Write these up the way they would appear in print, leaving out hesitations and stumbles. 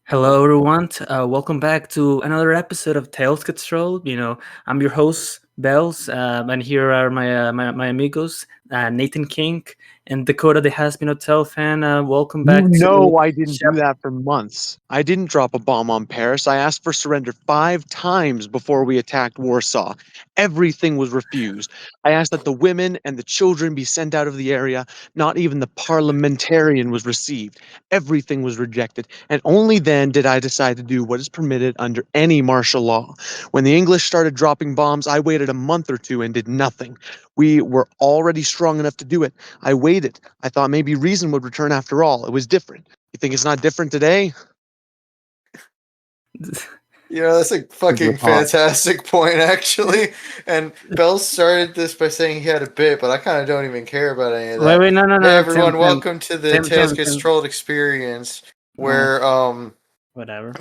Hello, everyone. Welcome back to another episode of Tales Get Trolled. I'm your host, Bells, and here are my amigos, Nathan King and Dakota, the Has Been Hotel fan. Welcome You back to know I didn't do chapter. that for months. I didn't drop a bomb on Paris. I asked for surrender 5 times before we attacked Warsaw. Everything was refused. I asked that the women and the children be sent out of the area. Not even the parliamentarian was received. Everything was rejected. And only then did I decide to do what is permitted under any martial law. When the English started dropping bombs, I waited a month or two and did nothing. We were already strong enough to do it. I waited. I thought maybe reason would return after all. It was different. You think it's not different today? That's a You're fucking hot. fantastic point, actually. And Bell started this by saying he had a bit, but I kind of don't even care about any of Wait, that. wait, no, no, Hey, no, Tim, everyone, Tim, welcome to the Tim, Tales Tim, Gets Tim. Trolled experience, Uh, where whatever.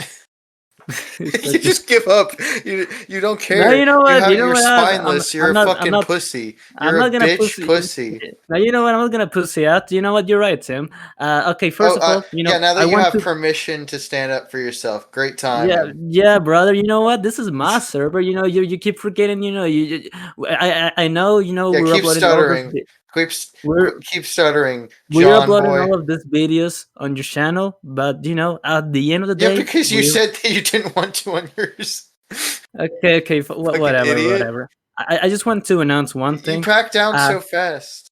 you just give up. You don't No, care. you know what? You know You're what? spineless. You're I'm a not. I'm fucking not. pussy. I'm You're a not gonna bitch pussy. pussy. Now you know what? I'm not gonna pussy out. You know what? You're right, Tim. Okay, first Oh, of all, yeah. Now I that you want have to. permission to stand up for yourself, great Yeah, timing. yeah, brother. You know what? This is my server. You keep forgetting. I know. Yeah, We're keep uploading all this. stuttering. Keep We're keep stuttering, we're John uploading all boy. of these videos on your channel, but at the end of the Yeah, day, because you we said that you didn't want to on yours. okay, Fucking whatever, idiot. whatever. I just want to announce one You thing. backed down Uh, so fast.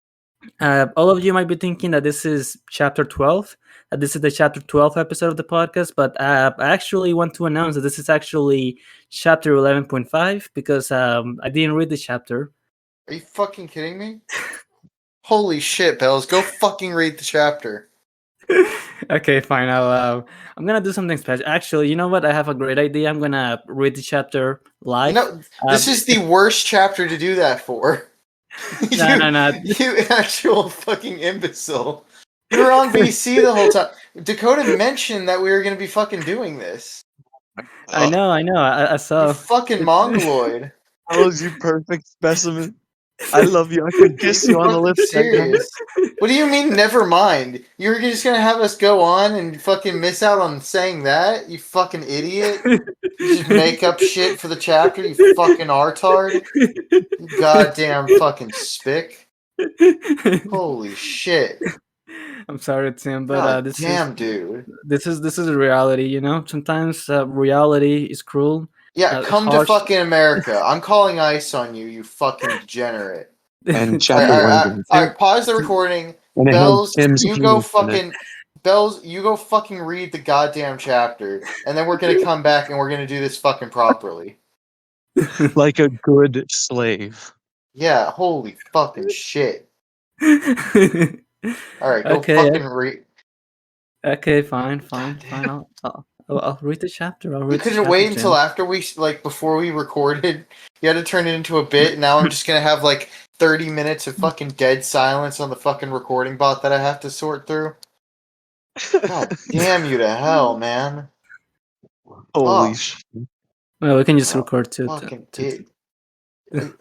all of you might be thinking that this is chapter 12, that this is the chapter 12 episode of the podcast, but I actually want to announce that this is actually chapter 11.5 because I didn't read the chapter. Are you fucking kidding me? Holy shit, Bells. Go fucking read the chapter. Okay, fine. I'm gonna do something special. Actually, you know what? I have a great idea. I'm gonna read the chapter live. This is the worst chapter to do that for. No, no, no. You actual fucking imbecile. You were on VC the whole time. Dakota mentioned that we were going to be fucking doing this. I know, I know. I You saw. fucking mongoloid. Bells, you perfect specimen. I love you. I could kiss you on the Fucking lips right now. serious. What do you mean, never mind? You're just gonna have us go on and fucking miss out on saying that? You fucking idiot. You just make up shit for the chapter, you fucking artard. You goddamn fucking spick. Holy shit. I'm sorry, Tim, but God damn, dude. this is reality. Sometimes reality is cruel. Yeah, come to Harsh. fucking America. I'm calling ice on you, you fucking degenerate. And Alright, chapter alright, 1. alright, pause the recording. And it has Bells, Tim's you go penis in it. fucking Bells, you go fucking read the goddamn chapter, and then we're gonna come back and we're gonna do this fucking properly. Like a good slave. Yeah, holy fucking shit. Alright, go Okay, fucking read. okay, fine. I'll read the chapter. I'll read You the couldn't chapter, wait Tim. until after before we recorded. You had to turn it into a bit, and now I'm just gonna have like 30 minutes of fucking dead silence on the fucking recording bot that I have to sort through. God damn you to hell, man. Holy Fuck. shit. Well, we can just Oh, record to. fucking to it.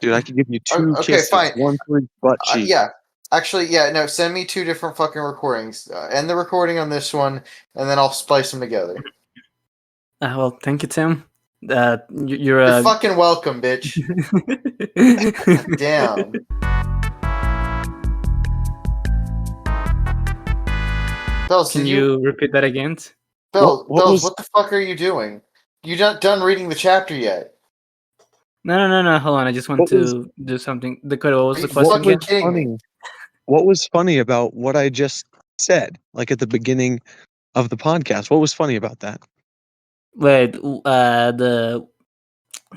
Dude, I could give you 2 Okay, kisses. fine. One for each butt cheek. Yeah. Actually, yeah, no, send me 2 different fucking recordings. End the recording on this one, and then I'll splice them together. Well, thank you, Tim. You're You're fucking welcome, bitch. Damn. Bells, Can did you repeat that again? Bells, What what the fuck are you doing? You're not done reading the chapter yet. No. Hold on. I just want What was- to do something. Dakota, what was Are the you question fucking again? kidding me? funny? What was funny about what I just said? Like at the beginning of the podcast. What was funny about that? Wait, the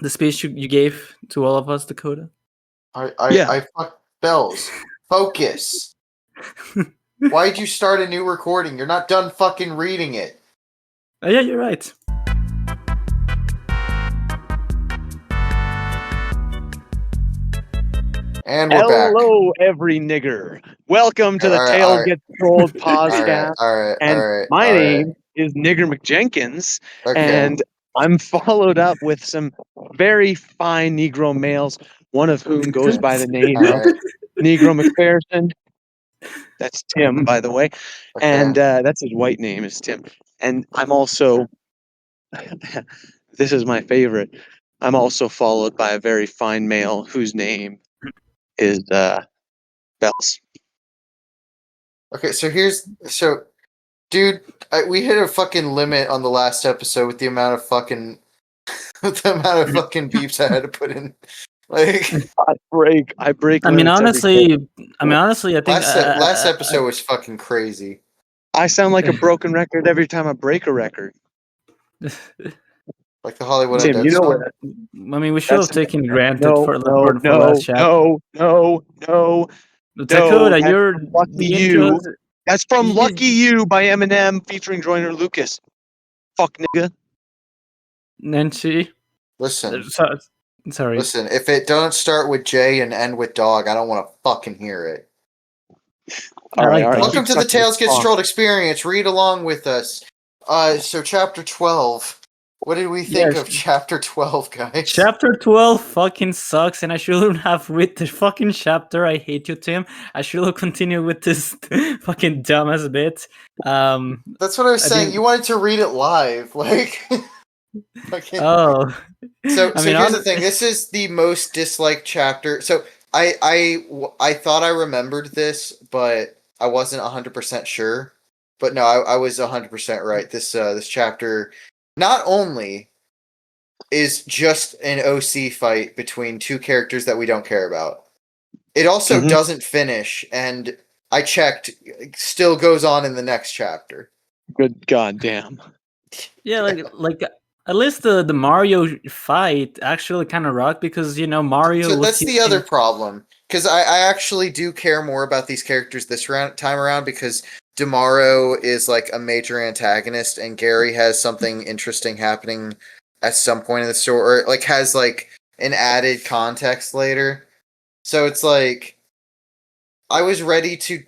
speech you gave to all of us, Dakota. Yeah. I fuck Bells. Focus. Why'd you start a new recording? You're not done fucking reading it. Oh, yeah, you're right. And we're back. Hello, every nigger. Welcome to the Alright, Tail alright. Gets Trolled podcast. Alright. And my name is Nigger McJenkins, Okay. and I'm followed up with some very fine Negro males, one of whom goes by the name of Alright. Negro McPherson. That's Tim, by the way. Okay. And that's his white name is Tim. And I'm also This is my favorite. I'm also followed by a very fine male whose name is Bells. Okay, so dude, we hit a fucking limit on the last episode with the amount of fucking beeps I had to put in. Like I break I mean, limits every day. honestly, I think last episode was fucking crazy. I sound like a broken record every time I break a record. Like the Hollywood Tim, Undead you know song. where that, I mean, we should that's have taken granted no, for no, for last no, chapter. no, no, no, no. Dakota, That's you're from Lucky the You. intros. That's from You, Lucky You by Eminem featuring Joyner Lucas. Fuck nigga. Nancy. Listen, Sorry. listen. If it don't start with J and end with dog, I don't want to fucking hear it. I like all right. dog. Welcome Keep to the sucking Tales Get cock. Strolled experience. Read along with us. So chapter 12. What did we think Yes. of chapter 12, guys? Chapter 12 fucking sucks, and I shouldn't have read the fucking chapter. I hate you, Tim. I should have continued with this fucking dumbass bit. That's what I was saying. didn't- You wanted to read it live, like. Fucking- Oh. So I mean, here's the thing. This is the most disliked chapter. So I thought I remembered this, but I wasn't 100% sure. But no, I was 100% right. This chapter not only is just an OC fight between two characters that we don't care about. It also Mhm. doesn't finish, and I checked, still goes on in the next chapter. Good goddamn. yeah, like at least the Mario fight actually kind of rocked because Mario So was that's the other problem, because I actually do care more about these characters this time around, because Demaro is like a major antagonist, and Gary has something interesting happening at some point in the story, or like has like an added context later. So it's like I was ready to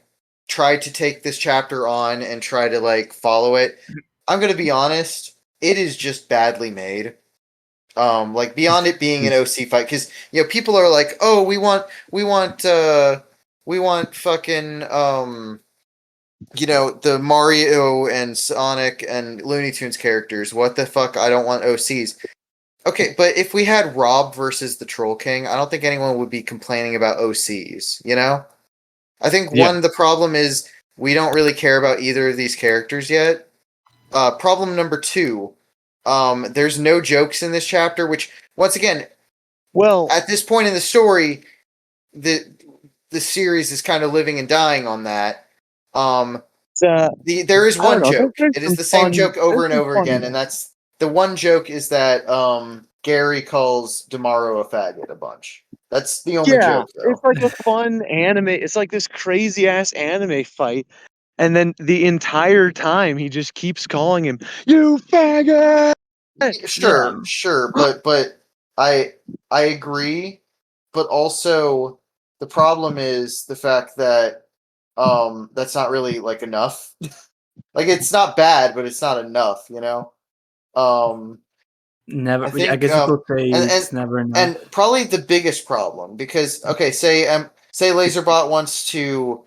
try to take this chapter on and try to like follow it. I'm gonna be honest, it is just badly made. Like beyond it being an OC fight, because people are like, oh, we want fucking the Mario and Sonic and Looney Tunes characters. What the fuck? I don't want OCs. Okay, but if we had Rob versus the Troll King, I don't think anyone would be complaining about OCs. I think Yeah. the problem is we don't really care about either of these characters yet. Problem number two, there's no jokes in this chapter, which once again, Well, at this point in the story, the series is kind of living and dying on that. There is I don't one know. joke. There's It is some the same fun- joke over there's and some over fun- again, and that's the one joke is that Gary calls Demaro a faggot a bunch. That's the only Yeah, joke, though. it's like a fun anime. It's like this crazy ass anime fight, and then the entire time he just keeps calling him, "You faggot!" Sure, but I agree, but also the problem is the fact that that's not really like enough. Like it's not bad, but it's not enough. never. I think I guess you could say and it's never enough. and probably the biggest problem, because okay, say Laserbot wants to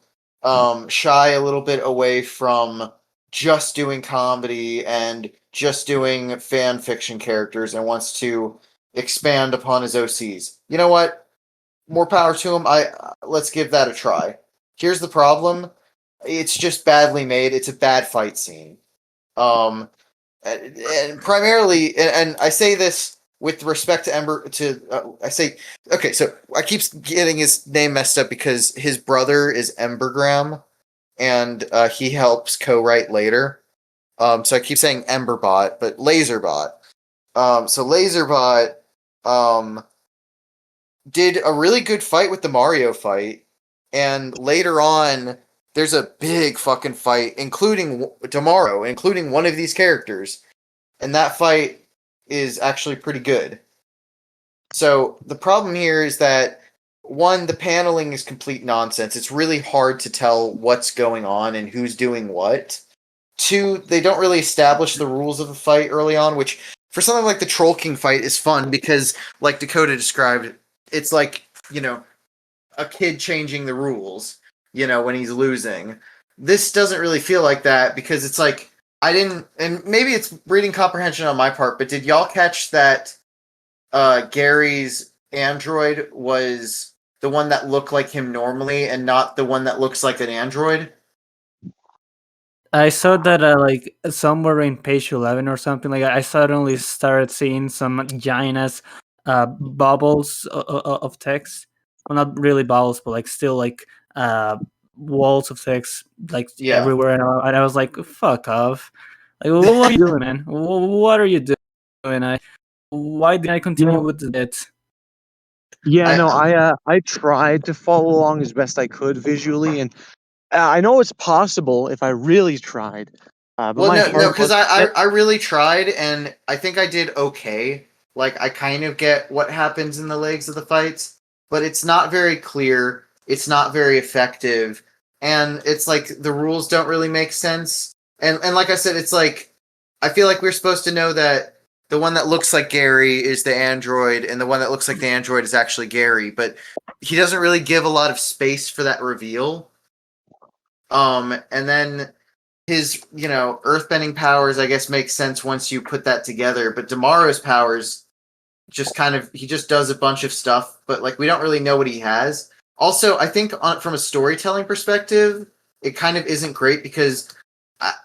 shy a little bit away from just doing comedy and just doing fan fiction characters and wants to expand upon his OCs. You know what? More power to him. Let's give that a try. Here's the problem. It's just badly made. It's a bad fight scene. And primarily, and I say this with respect to Ember. I say, okay, so I keep getting his name messed up because his brother is Embergram, and he helps co-write later. So I keep saying Emberbot, but Laserbot. So Laserbot did a really good fight with the Mario fight, and later on, there's a big fucking fight, including tomorrow, including one of these characters, and that fight is actually pretty good. So the problem here is that one, the paneling is complete nonsense. It's really hard to tell what's going on and who's doing what. Two, they don't really establish the rules of the fight early on, which for something like the Troll King fight is fun because, like Dakota described, it's like, a kid changing the rules, when he's losing. This doesn't really feel like that because it's like, I didn't, and maybe it's reading comprehension on my part, but did y'all catch that Gary's android was the one that looked like him normally and not the one that looks like an android? I saw that like somewhere in page 11 or something like that, I suddenly started seeing some giant ass bubbles of text. Well, not really bubbles, but like still like walls of text like Yeah. everywhere, and I was like, "Fuck off!" Like, what are you doing, man? What are you doing? Why did I continue Yeah. with it? Yeah, I no, I tried to follow along as best I could visually, and I know it's possible if I really tried, but Well, my no, heart because was set. I really tried, and I think I did okay. Like, I kind of get what happens in the legs of the fights, but it's not very clear. It's not very effective, and it's like the rules don't really make sense. And like I said, it's like I feel like we're supposed to know that the one that looks like Gary is the android, and the one that looks like the android is actually Gary, but he doesn't really give a lot of space for that reveal. And then his, earthbending powers, I guess, make sense once you put that together. But Damaro's powers just he just does a bunch of stuff, but like we don't really know what he has. Also, I think from a storytelling perspective, it kind of isn't great because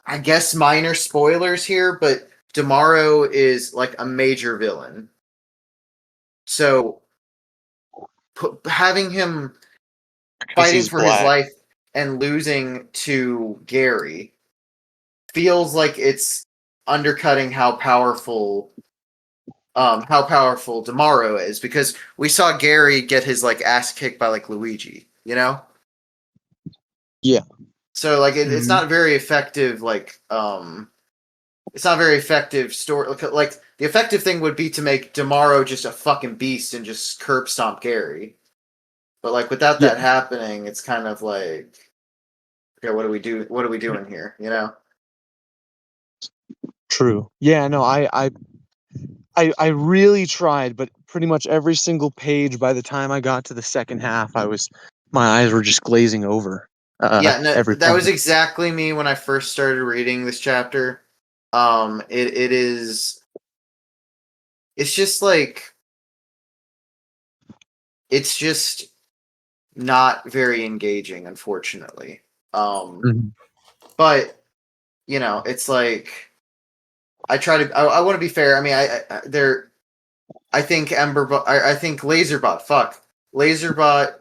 I guess minor spoilers here, but Damaro is like a major villain. So having him Because fighting he's for his black. life and losing to Gary feels like it's undercutting how powerful Damaro is, because we saw Gary get his like ass kicked by like Luigi, you know? Yeah. So like it's Mhm. not very effective it's not very effective story. Like the effective thing would be to make Damaro just a fucking beast and just curb stomp Gary. But like without Yeah. that happening, it's kind of like, okay, what do we do? What are we doing here? You know? True. Yeah, no, I really tried, but pretty much every single page by the time I got to the second half, my eyes were just glazing over. Yeah, no, Every that was time. exactly me when I first started reading this chapter. It is. It's just like it's just not very engaging, unfortunately. Mhm. But it's like I try to. I want to be fair. I mean, they're. I think I think Laserbot. Fuck, Laserbot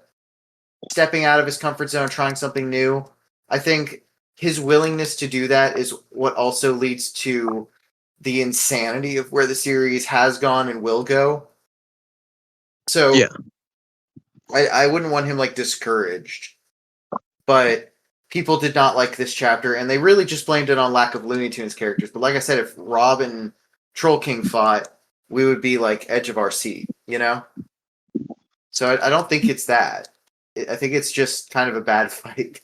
stepping out of his comfort zone, trying something new. I think his willingness to do that is what also leads to the insanity of where the series has gone and will go. Yeah. So I wouldn't want him like discouraged, but people did not like this chapter, and they really just blamed it on lack of Looney Tunes characters. But like I said, if Rob and Troll King fought, we would be like edge of our seat, you know. So I don't think it's that. I think it's just kind of a bad fight.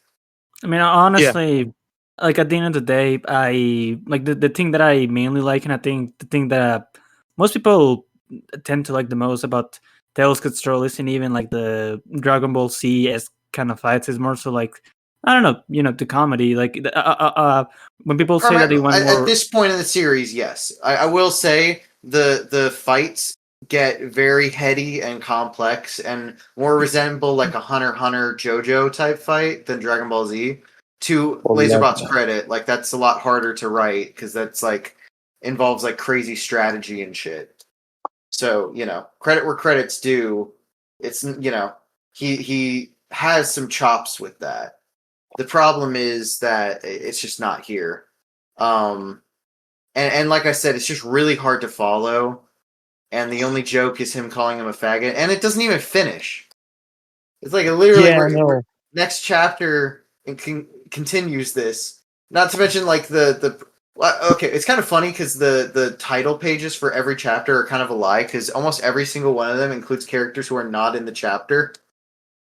I mean, Yeah. honestly, like at the end of the day, I like the thing that I mainly like, and I think the thing that most people tend to like the most about Tales Control isn't even like the Dragon Ball Z as kind of fights. It's more so like, I don't know, the comedy. Like when people say that they want At more. this point in the series, yes, I will say the fights get very heady and complex and more resemble like a Hunter x Hunter JoJo type fight than Dragon Ball Z. To Oh, love Laserbot's that. credit, like that's a lot harder to write because that's like involves like crazy strategy and shit. So credit where credit's due. It's he has some chops with that. The problem is that it's just not here. Um, and like I said, it's just really hard to follow. And the only joke is him calling him a faggot, and it doesn't even finish. It's like literally Yeah, we're no. next chapter and continues this. Not to mention like the well, okay, it's kind of funny because the title pages for every chapter are kind of a lie because almost every single one of them includes characters who are not in the chapter.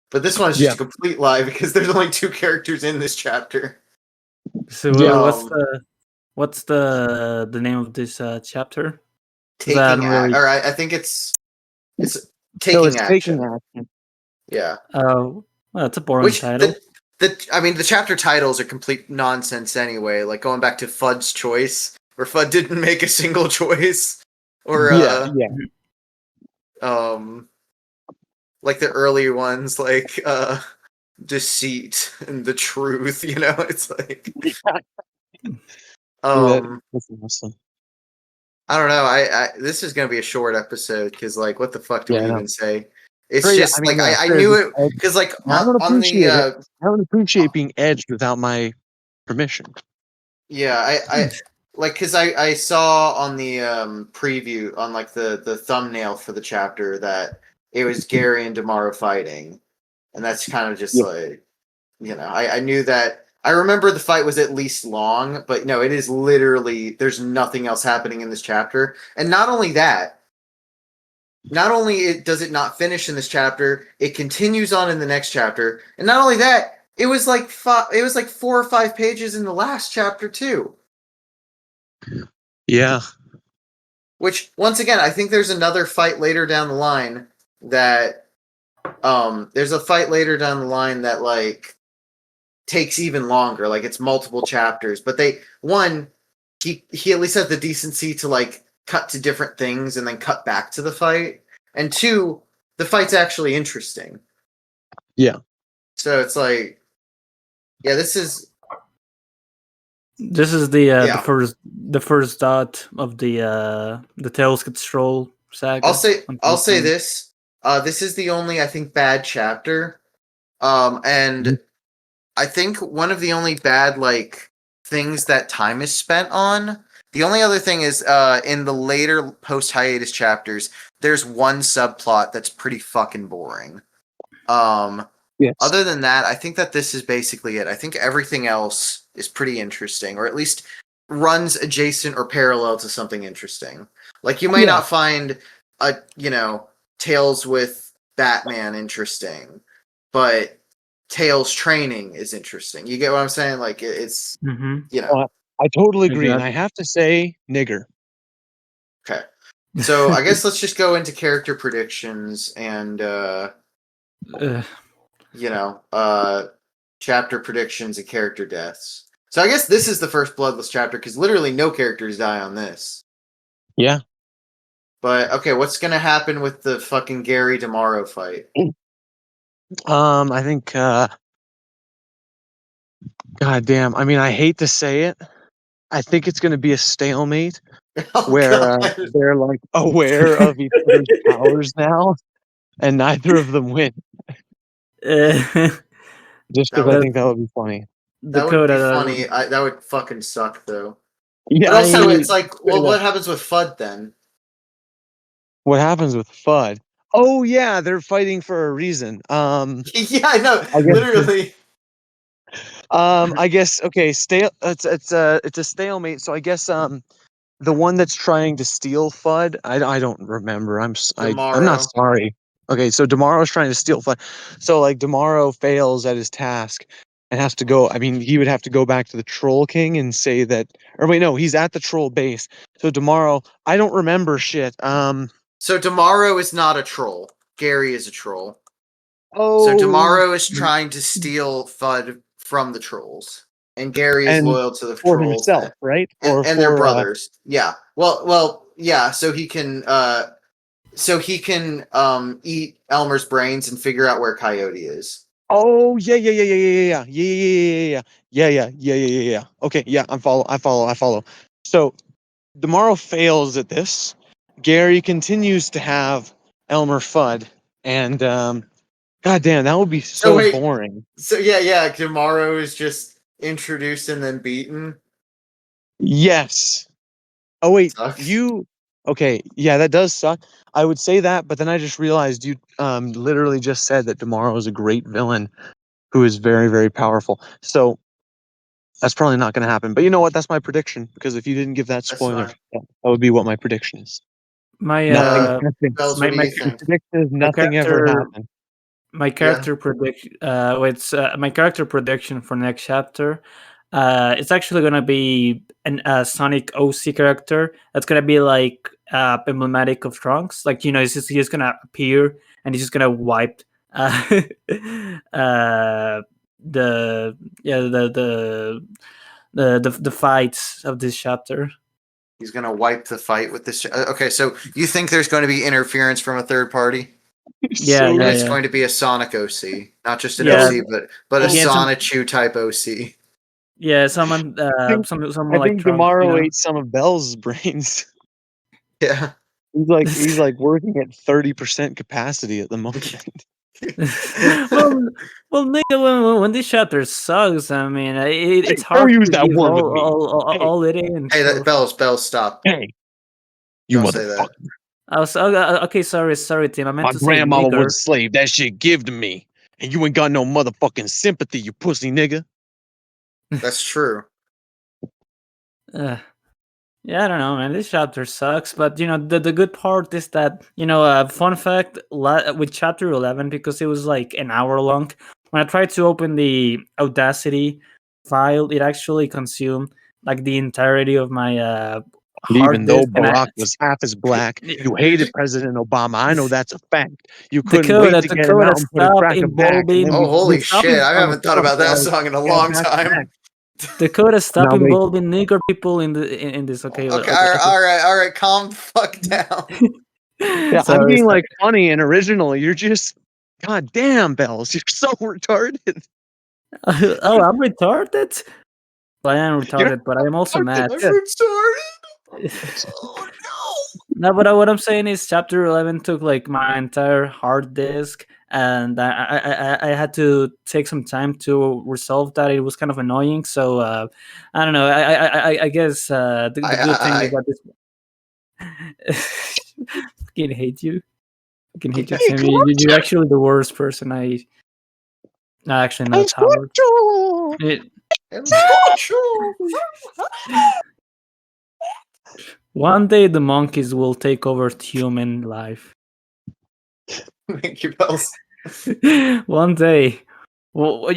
But this one is just Yeah. a complete lie because there's only two characters in this chapter. So Yeah. what's the name of this chapter? Because I don't Taking act, really. or I think it's No, taking it's taking action. action. Yeah, Oh, well, that's a boring which title. the chapter titles are complete nonsense anyway. Like going back to Fudd's choice, where Fudd didn't make a single choice, or yeah. like the earlier ones, like deceit and the truth. It's like That's awesome. I don't know. I this is gonna be a short episode because like what the fuck do Yeah, I we know. even say? It's Great, just I mean, like yeah, I sure, knew just it because like I don't on appreciate it. the I don't appreciate being edged without my permission. yeah I like because I saw on the preview on like the thumbnail for the chapter that it was Gary and Tomorrow fighting, and that's kind of just Yeah. like I knew that. I remember the fight was at least long, but no, it is literally there's nothing else happening in this chapter, and not only that. Not only does it not finish in this chapter, it continues on in the next chapter, and not only that, it was like 4 or 5 pages in the last chapter too. Yeah. Which once again, I think there's another fight later down the line that there's a fight later down the line that like takes even longer, like it's multiple chapters, but he at least has the decency to like cut to different things and then cut back to the fight. And 2, the fight's actually interesting. Yeah. So it's like, yeah, this is the first dot of the Tales Get Stroll saga. I'll say this. This is the only I think bad chapter. And I think one of the only bad like things that time is spent on. The only other thing is in the later post hiatus chapters, there's one subplot that's pretty fucking boring. Yes. Other than that, I think that this is basically it. I think everything else is pretty interesting, or at least runs adjacent or parallel to something interesting. Like you might not find a Tales with Batman interesting, but Tails training is interesting. You get what I'm saying? Like it's I totally agree, and I have to say, nigger. Okay. So I guess let's just go into character predictions and chapter predictions and character deaths. So I guess this is the first bloodless chapter because literally no characters die on this. Yeah. But okay, what's gonna happen with the fucking Gary tomorrow fight? I think God damn. I mean, I hate to say it. I think it's going to be a stalemate where they're like aware of each other's powers now, and neither of them win. Just because I think that would be funny. That would be funny. That would fucking suck though. Yeah. But also, it's like, well, what happens with Fudd then? What happens with Fudd? Oh yeah, they're fighting for a reason. Yeah, I know. Literally. I guess okay. It's a stalemate. So I guess the one that's trying to steal Fudd. I don't remember. I'm not sorry. Okay, so Tomorrow's trying to steal Fudd. So like Tomorrow fails at his task and has to go. I mean, he would have to go back to the Troll King and say that. Or wait, no, he's at the Troll base. So Tomorrow, I don't remember shit. So Tomorrow is not a troll. Gary is a troll. Oh. So Tomorrow is trying to steal Fudd from the trolls, and Gary is loyal to the for trolls, himself, right? And their brothers. Yeah. Well, yeah. So he can eat Elmer's brains and figure out where Coyote is. Oh yeah. Okay, yeah, I follow. So Tomorrow fails at this. Gary continues to have Elmer Fudd, and God damn, that would be so boring. So yeah, Tomorrow is just introduced and then beaten. Yes. Oh wait, Sucks. okay, yeah, that does suck. I would say that, but then I just realized you literally just said that Tomorrow is a great villain who is very, very powerful. So that's probably not going to happen. But you know what? That's my prediction, because if you didn't give that spoiler, that would be what my prediction is. My prediction is nothing ever happened. My character prediction. My character prediction for next chapter. It's actually gonna be a Sonic OC character that's gonna be like emblematic of Trunks. Like he's gonna appear and he's just gonna wipe the fights of this chapter. He's gonna wipe the fight with this. Okay, so you think there's going to be interference from a third party? Yeah, And yeah, it's yeah. going to be a Sonic OC, not just an Yeah. OC, but a Again, some- Sonichu type OC. Yeah, someone I someone like think Trump. Tomorrow ate some of Bell's brains. Yeah. He's like working at 30% capacity at the moment. well, nigga, when this chapter sucks, I mean, it's Hey, hard don't use to that give word with me. all it in. Hey, so- Bells, stop. Hey, you Don't say that. motherfucker. I was okay. Sorry, Tim. I meant My to say grandmama nigger. was a slave. That shit give to me. And you ain't got no motherfucking sympathy, you pussy nigga. That's true. Yeah, I don't know, man. This chapter sucks, but the good part is that fun fact with chapter 11, because it was like an hour long. When I tried to open the Audacity file, it actually consumed like the entirety of my hard Even though disk. And Barack was half as black, you hated President Obama. I know that's a fact. You couldn't Dakota, wait to get him out and put a stop cracker back. And involving. then Oh, holy stop shit! I on the haven't thought about that front song in a yeah, long back to time. back. Dakota, stop Now, wait. involving nigger people in this. Okay, Okay, all right. Calm the fuck down. Yeah, I'm Sorry, being sorry. like funny and original. You're just, god damn, Bells. You're so retarded. Oh, I'm retarded. Well, I am You're retarded, but I am also mad. I'm Yeah. retarded. Oh No, but what I'm saying is, chapter 11 took like my entire hard disk, and I had to take some time to resolve that. It was kind of annoying, so I don't know. I guess the good thing is that this. Fucking hate you. Fucking hate you, Hey, Tim. come on, You're actually the worst person. No, actually, no, it's Howard. It- One day the monkeys will take over human life. Thank you, Bells. One day. Well,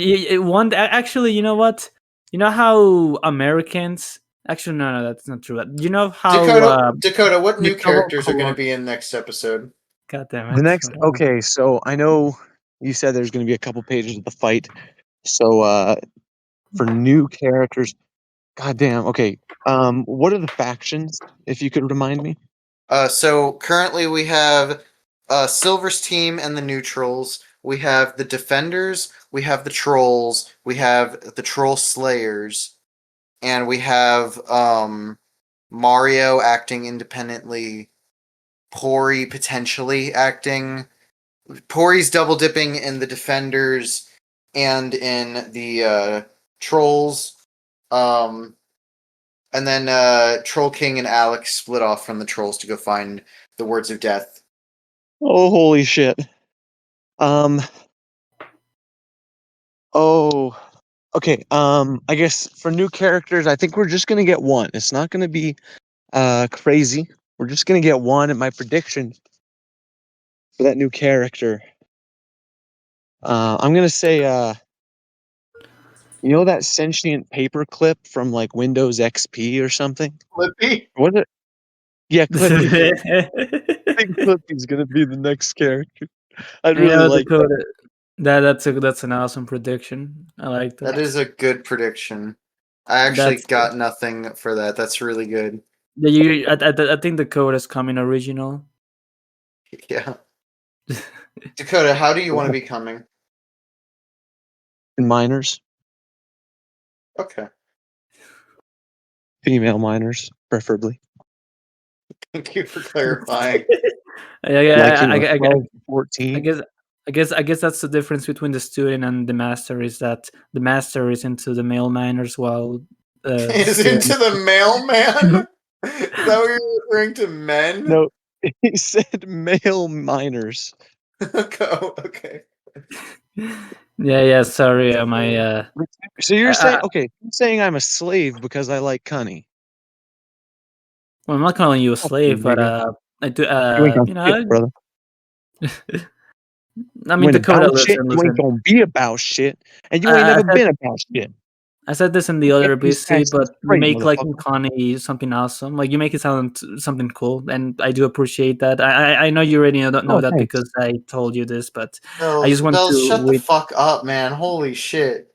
actually, you know what? You know how Americans. Actually, no, that's not true. You know how Dakota, what new you know how characters are going to Colum- be in next episode? God damn it! The next, okay, so I know you said there's going to be a couple pages of the fight. So for new characters, goddamn. Okay, what are the factions? If you could remind me. So currently we have Silver's team and the neutrals. We have the defenders. We have the trolls. We have the troll slayers, and we have Mario acting independently. Pori potentially acting. Pori's double dipping in the defenders and in the trolls. And then Troll King and Alex split off from the trolls to go find the words of death. Oh, holy shit. Oh, okay. I guess for new characters, I think we're just gonna get one. It's not gonna be crazy. We're just gonna get one. And my prediction for that new character, I'm gonna say, you know that sentient paperclip from like Windows XP or something? Flippy? Was it? Yeah, Clippy. I think Clippy's gonna be the next character. I'd really like that. Dakota, that's an awesome prediction. I like that. That is a good prediction. I actually That's- got nothing for that. That's really good. I think Dakota's coming original. Yeah. Dakota, how do you want to be coming? And minors, Okay. female minors, preferably. Thank you for clarifying. Yeah, Like 12 to 14. I guess that's the difference between the student and the master, is that the master is into the male minors, while Is into the mailman? Is that what you're referring to men? No, he said male minors. Okay. yeah. Sorry, my So you're I- saying, okay, you're saying I'm a slave because I like Cunny. well, I'm not calling you a slave, but nigga. I do. You ain't gonna shit, brother. I You mean, ain't Dakota, about shit. You ain't listen. gonna be about shit, and you I- ain't I never said- been about shit. I said this in the other These BC, guys but you straight, make like motherfucker. Connie something awesome. Like you make it sound something cool, and I do appreciate that. I know you already don't know Oh, that thanks. because I told you this, but Bells, I just want to shut the wait. fuck up, man. Holy shit.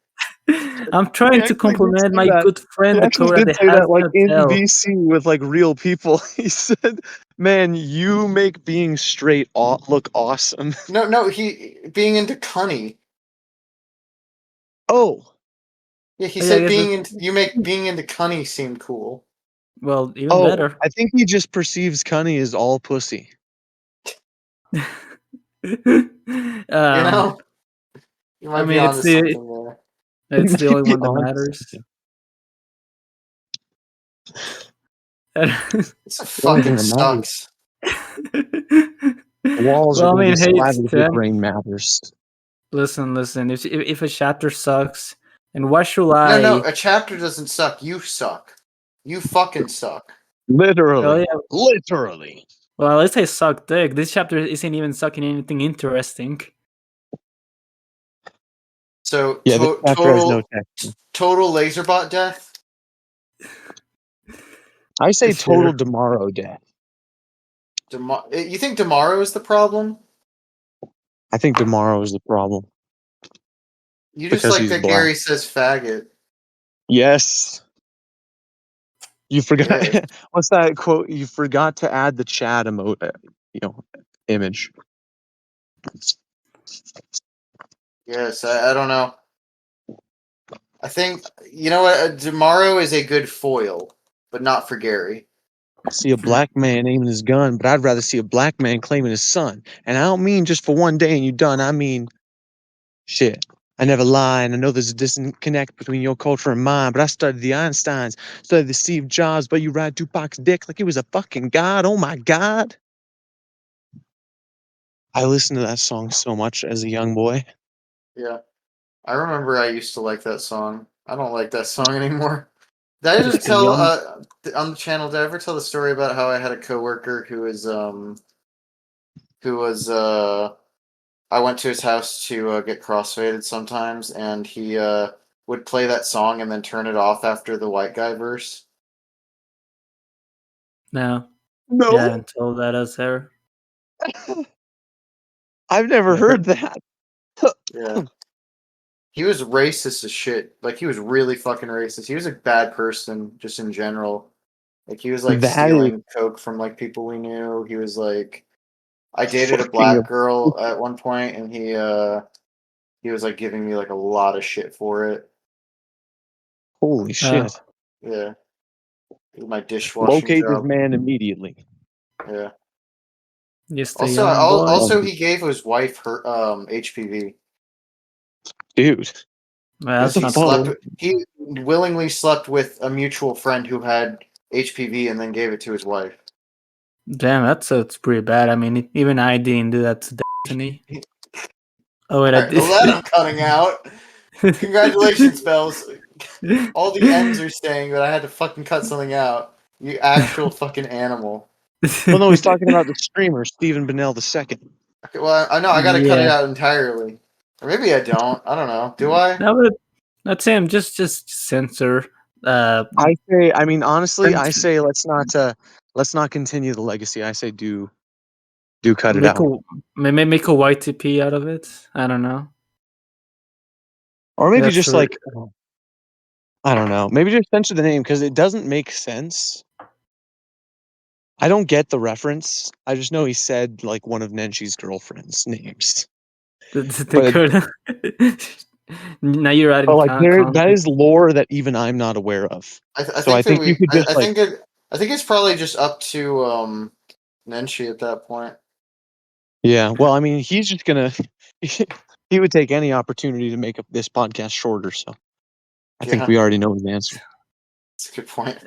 I'm trying to actually did compliment say my that. good friend He actually Dakota. did They say have that, like, to in tell. BC with, like, real people. He said, "Man, you make being straight look awesome." No, he being into cunny. Oh, Yeah, he Oh, yeah, I said guess you make being into cunny seem cool. well, even oh, better. I think he just perceives Cunny as all pussy. You um, know, you I might be mean, onto something there. He it's the might only be one that on matters. This The only thing fucking that matters. sucks. The walls are Well, I going to mean, be hey, it's splattered if your brain matters. listen. If a chapter sucks, and why should No, I? a chapter doesn't suck. You suck. You fucking suck. Well, Literally. yeah. Literally. Well, at least I suck dick. This chapter isn't even sucking anything interesting. So Yeah, this chapter has no texture. total laserbot death. I say Sure. total tomorrow death. You think tomorrow is the problem? I think tomorrow is the problem. You just Because like he's that black. Gary says faggot. Yes. You forgot. Yeah. What's that quote? You forgot to add the chat image. Yes, I don't know. I think you know what. Tomorrow is a good foil, but not for Gary. See a black man aiming his gun, but I'd rather see a black man claiming his son. And I don't mean just for one day and you're done. I mean, shit. I never lie, and I know there's a disconnect between your culture and mine, but I studied the Einsteins, studied the Steve Jobs, but you ride Tupac's dick like he was a fucking god. Oh my god. I listened to that song so much as a young boy. Yeah, I remember I used to like that song. I don't like that song anymore. Did I ever Just a tell young. on the channel? Did I ever tell the story about how I had a coworker who was I went to his house to get crossfaded sometimes, and he would play that song and then turn it off after the white guy verse. No, you No, haven't told that us, Sarah. I've never Never. heard that. Yeah, he was racist as shit. Like he was really fucking racist. He was a bad person just in general. Like he was like That is stealing coke from like people we knew. He was like I dated a fucking black girl at one point, and he was like giving me like a lot of shit for it. holy Oh, shit. Yeah, my dishwashing Locate this job. man immediately. Yeah. just a Also, young boy. also he gave his wife her HPV Dude, Well, what because that's the he not fuck? slept. cool. He willingly slept with a mutual friend who had HPV and then gave it to his wife. Damn, it's pretty bad. I mean, even I didn't do that to Destiny. Oh wait, All I right, well that did. I'm cutting out. Congratulations, Bells. All the M's are staying, but I had to fucking cut something out. You actual fucking animal. Well, no, he's talking about the streamer, Stephen Bennell II. Okay, well, I know I got to cut it Yeah. out entirely, or maybe I don't. I don't know. Do I? No, but that's him. Just censor. I mean, honestly, I And say let's not continue the legacy. I say do cut it make a out. make a YTP out of it. I don't know. Or maybe That's just the like, I don't know, maybe just censor the name because it doesn't make sense. I don't get the reference. I just know he said like one of Nenshi's girlfriend's names. they But could. Now you're adding like that content. is lore that even I'm not aware of. I So I think that think you could just like, I think it's probably just up to Nenshi at that point. yeah. Well, I mean, he's just gonna he would take any opportunity to make up this podcast shorter. So I think Yeah, we already know his answer. that's a good point.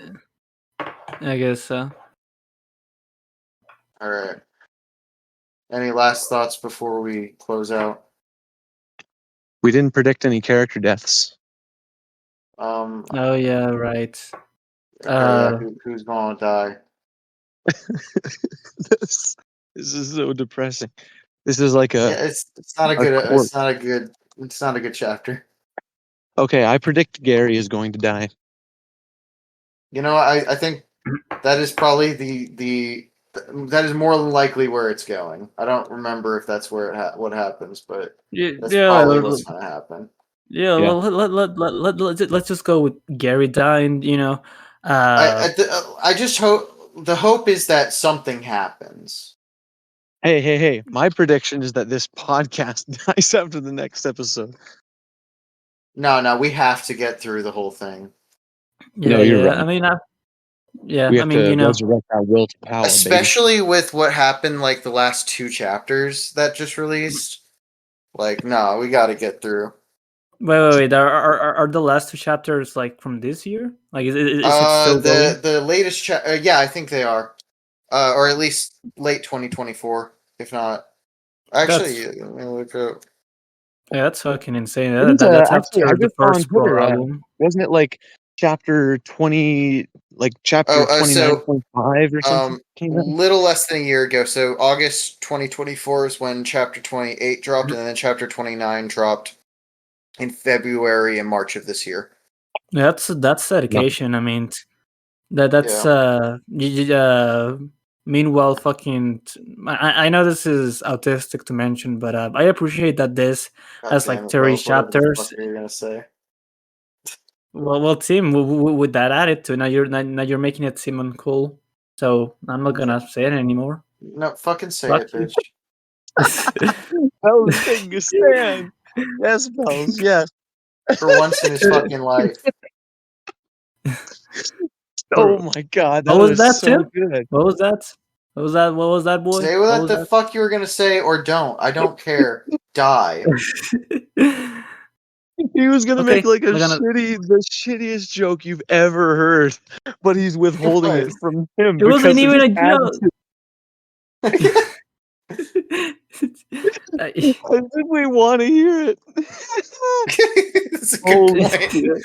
I guess so. All right. Any last thoughts before we close out? We didn't predict any character deaths. Oh yeah, right. Okay, yeah. Who's gonna die? This is so depressing. This is like Yeah, it's not a good court. it's not a good chapter. Okay, I predict Gary is going to die. You know, I think that is probably that is more than likely where it's going. I don't remember if that's where what happens, but Yeah, that's yeah. probably what's gonna happen. Yeah, Yeah. let's just go with Gary dying. I just hope the hope is that something happens. Hey! My prediction is that this podcast dies after the next episode. No, we have to get through the whole thing. No, you're right. I mean, We have to resurrect our will to power, baby. Especially with what happened like the last 2 chapters that just released. Like, no, we got to get through. Wait. Are the last 2 chapters like from this year? Like, is it still going? The latest chapter, yeah, I think they are, or at least late 2024, if not. Actually, let me look up. Yeah, that's fucking insane. That's Actually, I after the just saw on first 4 Twitter, album. wasn't it like chapter 20, like chapter So 29.5 or something came out? little less than a year ago. So August 2024 is when chapter 28 dropped, and then chapter 29 dropped in February and March of this year. Yeah, that's dedication. I mean, that's meanwhile, fucking. I know this is autistic to mention, but I appreciate that this God has damn like it, 30 Will, whatever the chapters. fuck are you gonna say? Well, Tim, with that attitude, now you're making it seem uncool. So I'm not gonna say it anymore. No, fucking say Fuck it, you. bitch. Bells taking a stand. Yes, Bells, yes. For once in his fucking life. Oh my god, that What was was that, so Tim? good. What was that? What was that? What was that, boy? Say what the fuck you were gonna say, or don't. I don't care. Die. He was gonna make like we're gonna. the shittiest joke you've ever heard, but he's withholding it from him It wasn't because of even his a joke. attitude. I think we want to hear it. That's a good Holy point. shit.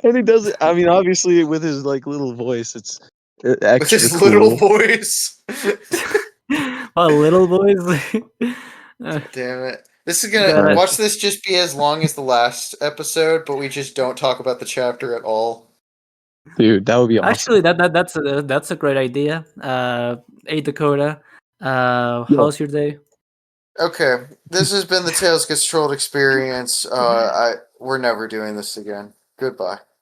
And he does it. I mean, obviously, with his like little voice, it's extra With his cool. little voice. Oh, little boys. Damn it. This is God, gonna watch this just be as long as the last episode, but we just don't talk about the chapter at all. Dude, that would be awesome. Actually, that's a great idea. Hey Dakota, how's your day? Okay, this has been the Tales Gets Trolled experience. We're never doing this again. Goodbye.